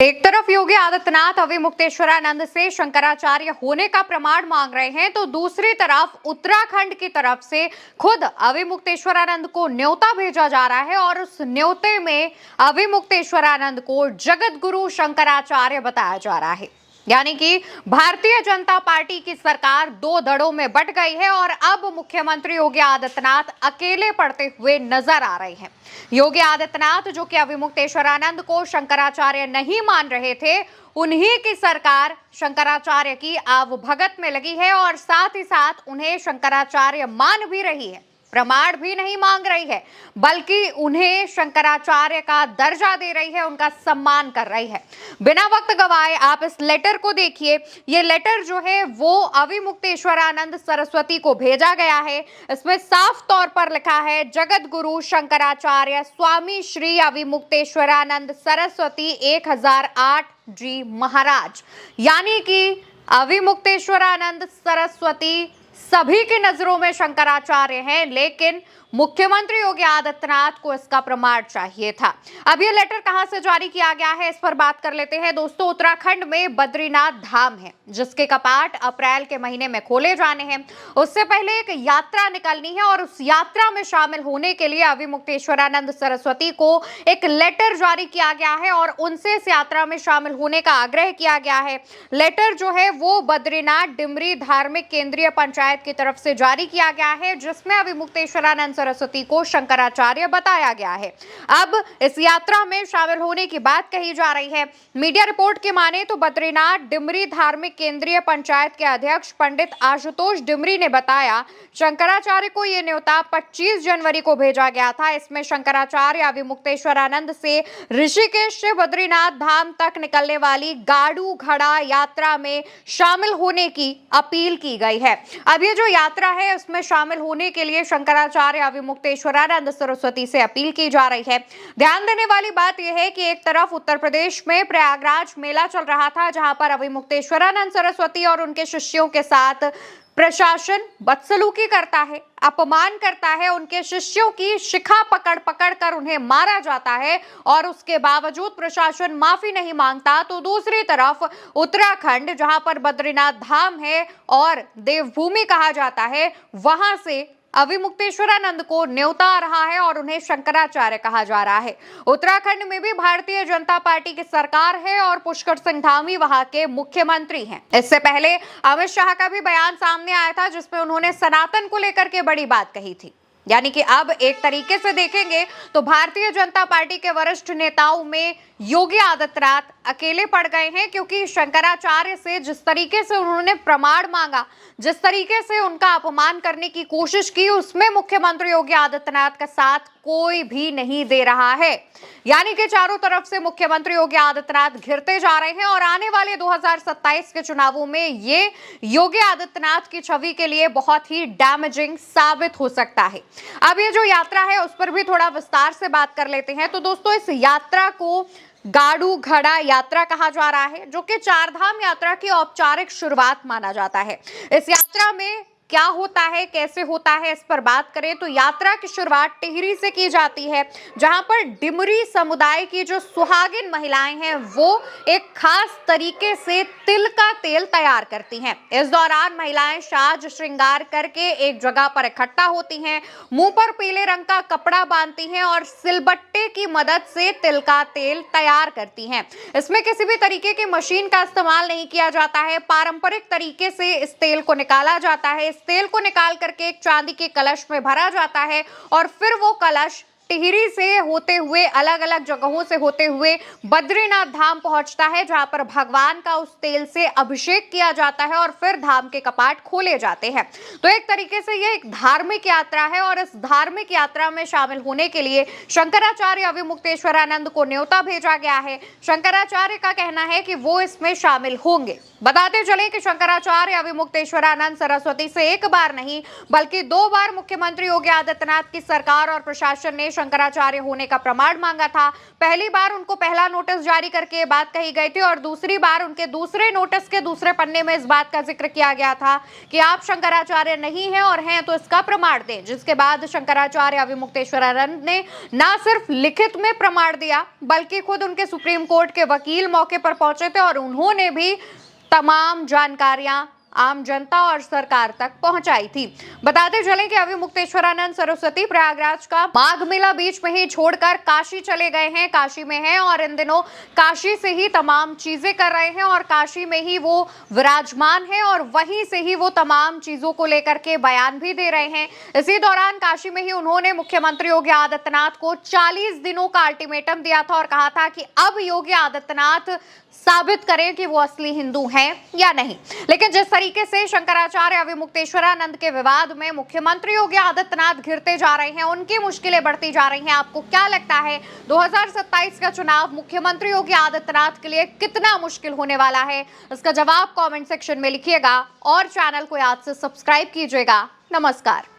एक तरफ योगी आदित्यनाथ अविमुक्तेश्वरानंद से शंकराचार्य होने का प्रमाण मांग रहे हैं, तो दूसरी तरफ उत्तराखंड की तरफ से खुद अविमुक्तेश्वरानंद को न्योता भेजा जा रहा है और उस न्योते में अविमुक्तेश्वरानंद को जगत गुरु शंकराचार्य बताया जा रहा है। यानी कि भारतीय जनता पार्टी की सरकार दो धड़ों में बंट गई है और अब मुख्यमंत्री योगी आदित्यनाथ अकेले पड़ते हुए नजर आ रहे हैं। योगी आदित्यनाथ जो कि अविमुक्तेश्वरानंद को शंकराचार्य नहीं मान रहे थे, उन्हीं की सरकार शंकराचार्य की आवभगत में लगी है और साथ ही साथ उन्हें शंकराचार्य मान भी रही है, प्रमाण भी नहीं मांग रही है, बल्कि उन्हें शंकराचार्य का दर्जा दे रही है, उनका सम्मान कर रही है। बिना वक्त गवाए आप इस लेटर को देखिए। ये लेटर जो है वो अविमुक्तेश्वरानंद सरस्वती को भेजा गया है। इसमें साफ तौर पर लिखा है, जगत गुरु शंकराचार्य स्वामी श्री अविमुक्तेश्वरानंद सरस्वती 1008 जी महाराज। यानी कि अविमुक्तेश्वरानंद सरस्वती सभी की नजरों में शंकराचार्य हैं, लेकिन मुख्यमंत्री योगी आदित्यनाथ को इसका प्रमाण चाहिए था। अब ये लेटर कहां से जारी किया गया है, इस पर बात कर लेते हैं। दोस्तों, उत्तराखंड में बद्रीनाथ धाम है जिसके कपाट अप्रैल के महीने में खोले जाने हैं। उससे पहले एक यात्रा निकलनी है और उस यात्रा में शामिल होने के लिए अविमुक्तेश्वरानंद सरस्वती को एक लेटर जारी किया गया है और उनसे इस यात्रा में शामिल होने का आग्रह किया गया है। लेटर जो है वो बद्रीनाथ डिमरी धार्मिक केंद्रीय पंचायत की तरफ से जारी किया गया है, जिसमें अविमुक्तेश्वरानंद सरस्वती को शंकराचार्य बताया गया है। अब इस यात्रा में शामिल होने की बात कही जा रही है। मीडिया रिपोर्ट की माने तो बद्रीनाथ डिमरी धार्मिक केंद्रीय पंचायत के अध्यक्ष पंडित आशुतोष डिमरी ने बताया, शंकराचार्य को यह न्योता 25 जनवरी को भेजा गया था। इसमें शंकराचार्य अविमुक्तेश्वरानंद से ऋषिकेश से बद्रीनाथ धाम तक निकलने वाली गाड़ू घड़ा यात्रा में शामिल होने की अपील की गई है। अब ये जो यात्रा है उसमें शामिल होने के लिए शंकराचार्य अविमुक्तेश्वरानंद सरस्वती से अपील की जा रही है। ध्यान देने वाली बात यह है कि एक तरफ उत्तर प्रदेश में प्रयागराज मेला चल रहा था, जहां पर अविमुक्तेश्वरानंद सरस्वती और उनके शिष्यों के साथ प्रशासन बदसलूकी करता है, अपमान करता है, उनके शिष्यों की शिखा पकड़ पकड़ कर उन्हें मारा जाता है और उसके बावजूद प्रशासन माफी नहीं मांगता। तो दूसरी तरफ उत्तराखंड, जहां पर बद्रीनाथ धाम है और देवभूमि कहा जाता है, वहां से अविमुक्तेश्वरानंद को न्योता आ रहा है और उन्हें शंकराचार्य कहा जा रहा है। उत्तराखंड में भी भारतीय जनता पार्टी की सरकार है और पुष्कर सिंह धामी वहां के मुख्यमंत्री हैं। इससे पहले अमित शाह का भी बयान सामने आया था, जिसमें उन्होंने सनातन को लेकर के बड़ी बात कही थी। यानी कि अब एक तरीके से देखेंगे तो भारतीय जनता पार्टी के वरिष्ठ नेताओं में योगी आदित्यनाथ अकेले पड़ गए हैं, क्योंकि शंकराचार्य से जिस तरीके से उन्होंने प्रमाण मांगा, जिस तरीके से उनका अपमान करने की कोशिश की, उसमें मुख्यमंत्री योगी आदित्यनाथ का साथ कोई भी नहीं दे रहा है। यानी कि चारों तरफ से मुख्यमंत्री योगी आदित्यनाथ घिरते जा रहे हैं और आने वाले 2027 के चुनावों में ये योगी आदित्यनाथ की छवि के लिए बहुत ही डैमेजिंग साबित हो सकता है। अब ये जो यात्रा है उस पर भी थोड़ा विस्तार से बात कर लेते हैं। तो दोस्तों, इस यात्रा को गाड़ू घड़ा यात्रा कहा जा रहा है, जो कि चारधाम यात्रा की औपचारिक शुरुआत माना जाता है। इस यात्रा में क्या होता है, कैसे होता है, इस पर बात करें तो यात्रा की शुरुआत टिहरी से की जाती है, जहां पर डिमरी समुदाय की जो सुहागिन महिलाएं हैं वो एक खास तरीके से तिल का तेल तैयार करती हैं। इस दौरान महिलाएं साज श्रृंगार करके एक जगह पर इकट्ठा होती हैं, मुंह पर पीले रंग का कपड़ा बांधती हैं और सिलबट्टे की मदद से तिल का तेल तैयार करती हैं। इसमें किसी भी तरीके की मशीन का इस्तेमाल नहीं किया जाता है। पारंपरिक तरीके से इस तेल को निकाला जाता है। तेल को निकाल करके एक चांदी के कलश में भरा जाता है और फिर वो कलश टिहरी से होते हुए अलग अलग जगहों से होते हुए बद्रीनाथ धाम पहुंचता है, जहां पर भगवान का उस तेल से अभिषेक किया जाता है और फिर धाम के कपाट खोले जाते हैं। तो एक तरीके से ये एक धार्मिक यात्रा है और इस धार्मिक यात्रा में शामिल होने के लिए शंकराचार्य अविमुक्तेश्वरानंद को न्योता भेजा गया है। शंकराचार्य का कहना है कि वो इसमें शामिल होंगे। बताते चले कि शंकराचार्य अविमुक्तेश्वरानंद सरस्वती से एक बार नहीं बल्कि 2 बार मुख्यमंत्री योगी आदित्यनाथ की सरकार और प्रशासन ने शंकराचार्य होने का प्रमाण मांगा था। पहली बार उनको पहला नोटिस जारी करके ये बात कही गई थी और दूसरी बार उनके दूसरे नोटिस के दूसरे पन्ने में इस बात का जिक्र किया गया था कि आप शंकराचार्य नहीं हैं और हैं तो इसका प्रमाण दें। जिसके बाद शंकराचार्य अविमुक्तेश्वरानंद ने न सिर्फ लिखित में प्रमाण दिया बल्कि खुद उनके सुप्रीम कोर्ट के वकील मौके पर पहुंचे थे और उन्होंने भी तमाम जानकारियां आम जनता और सरकार तक पहुंचाई थी। बताते चलें कि अविमुक्तेश्वरानंद सरस्वती प्रयागराज का माघ मेला बीच में ही छोड़कर काशी चले गए हैं, काशी में हैं और इन दिनों काशी से ही तमाम चीजें कर रहे हैं और काशी में ही वो विराजमान है और वहीं से ही वो तमाम चीजों को लेकर के बयान भी दे रहे हैं। इसी दौरान काशी में ही उन्होंने मुख्यमंत्री योगी आदित्यनाथ को 40 दिनों का अल्टीमेटम दिया था और कहा था कि अब योगी आदित्यनाथ साबित करें कि वो असली हिंदू हैं या नहीं। लेकिन जिस तरीके से शंकराचार्य अविमुक्तेश्वरानंद के विवाद में मुख्यमंत्री योगी आदित्यनाथ घिरते जा रहे हैं, उनकी मुश्किलें बढ़ती जा रही हैं, आपको क्या लगता है 2027 का चुनाव मुख्यमंत्री योगी आदित्यनाथ के लिए कितना मुश्किल होने वाला है? इसका जवाब कमेंट सेक्शन में लिखिएगा और चैनल को याद से सब्सक्राइब कीजिएगा। नमस्कार।